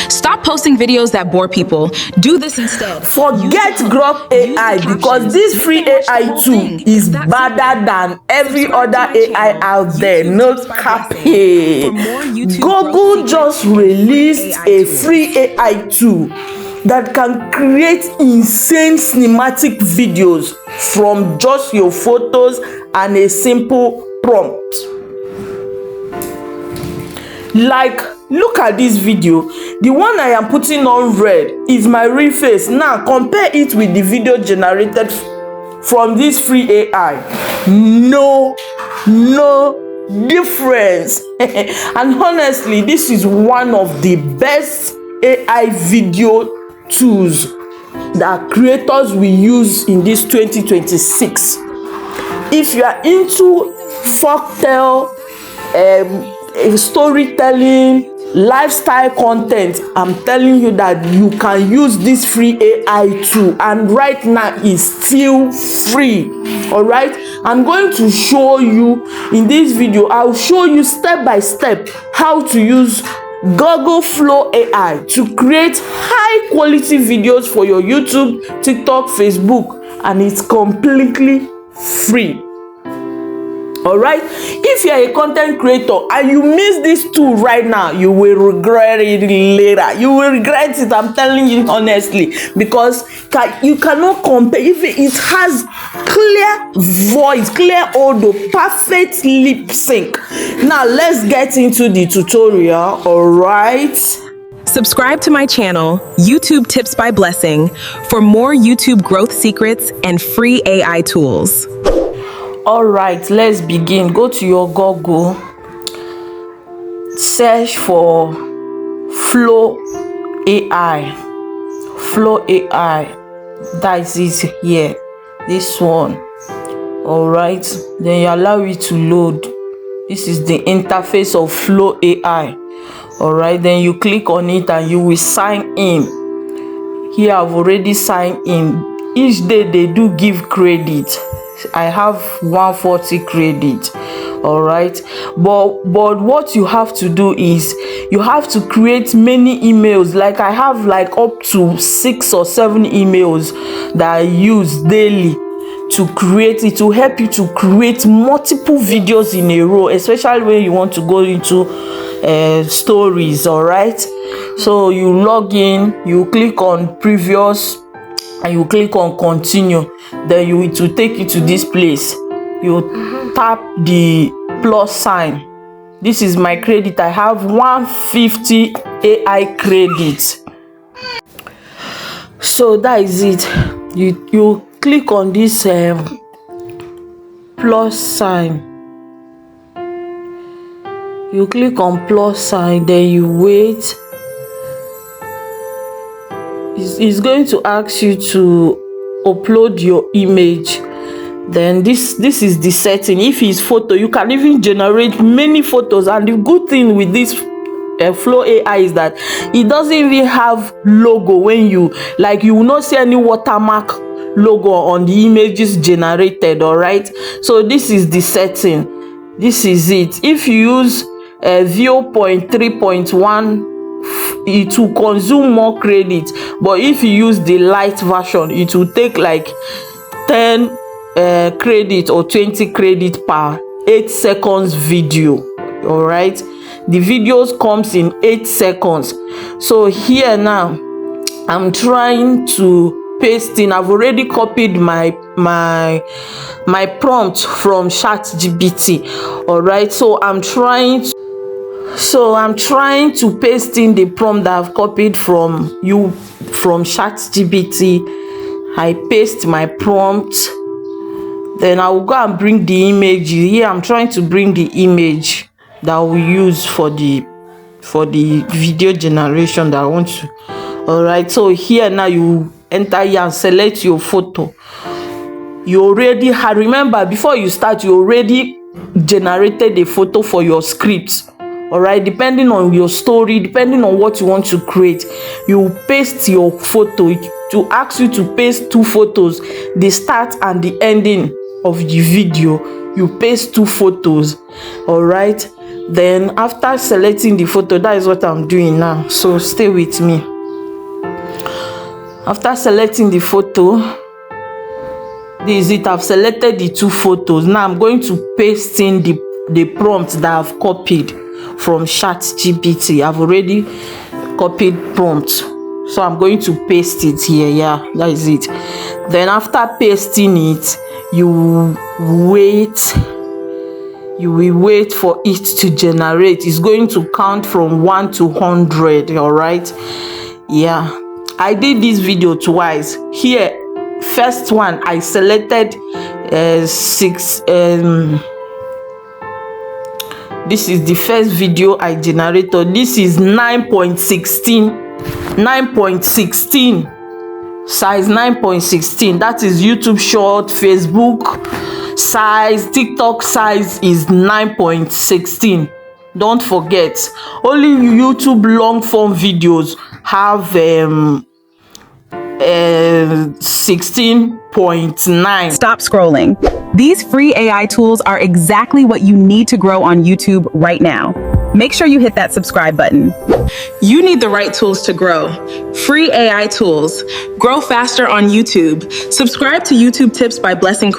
Stop posting videos that bore people. Do this instead. Forget Grok AI, because this free AI tool is better than every other AI out there. No capping. Google just released a free AI tool that can create insane cinematic videos from just your photos and a simple prompt. Like, look at this video. The one I am putting on red is my real face. Now compare it with the video generated from this free AI. No difference. And honestly, this is one of the best AI video tools that creators will use in this 2026. If you are into folktale, storytelling, lifestyle content, I'm telling you that you can use this free AI tool, and right now it's still free. All right, I'm going to show you in this video. I'll show you step by step how to use Google Flow AI to create high quality videos for your YouTube, TikTok, Facebook, and it's completely free. All right, if you are a content creator and you miss this tool right now, you will regret it later. You will regret it, I'm telling you honestly, because you cannot compare. If it has clear voice, clear audio, perfect lip sync. Now let's get into the tutorial. All right, Subscribe to my channel, YouTube Tips by Blessing, for more YouTube growth secrets and free AI tools. all right, let's begin. Go to your Google, search for Flow AI. Flow AI, that is it here, this one. All right, then you allow it to load. This is the interface of Flow AI. All right, then you click on it and you will sign in. Here I've already signed in. Each day they do give credit. I have 140 credit. All right, but what you have to do is you have to create many emails. Like I have like up to 6 or 7 emails that I use daily to create it, to help you to create multiple videos in a row, especially when you want to go into stories. All right, so you log in, you click on previous, and you click on continue. Then it will take you to this place. You tap the plus sign. This is my credit. I have 150 AI credit. So that is it. You click on this plus sign. You click on plus sign, then you wait. It's going to ask you to upload your image. Then this is the setting. If it's photo, you can even generate many photos. And the good thing with this Flow AI is that it doesn't even have logo. When you will not see any watermark logo on the images generated. All right, so this is the setting. This is it. If you use 0.3.1, it will consume more credit, but if you use the light version, it will take like 10 credit or 20 credit per 8 seconds video. All right, the videos comes in 8 seconds. So here now I'm trying to paste in. I've already copied my prompt from ChatGPT. All right, so I'm trying to paste in the prompt that I've copied from ChatGPT. I paste my prompt, then I will go and bring the image. Here I'm trying to bring the image that we use for the video generation that I want to. All right, so here now you enter here and select your photo. You already had, remember, before you start, you already generated a photo for your script. All right, depending on your story, depending on what you want to create, you paste your photo. To ask you to paste 2 photos, the start and the ending of the video. You paste 2 photos. All right, Then after selecting the photo, that is what I'm doing now, so stay with me. After selecting the photo, this is it. I've selected the two photos. Now I'm going to paste in the prompt that I've copied from ChatGPT. I've already copied prompt, so I'm going to paste it here. Yeah, that is it. Then after pasting it, you will wait for it to generate. It's going to count from 1 to 100. All right, yeah, I did this video twice. Here, first one I selected 6. This is the first video I generated. This is 9.16 size, 9.16. that is YouTube short. Facebook size, TikTok size is 9.16. don't forget, only YouTube long form videos have 16.9. Stop scrolling. These free AI tools are exactly what you need to grow on YouTube right now. Make sure you hit that subscribe button. You need the right tools to grow. Free AI tools. Grow faster on YouTube. Subscribe to YouTube Tips by Blessing.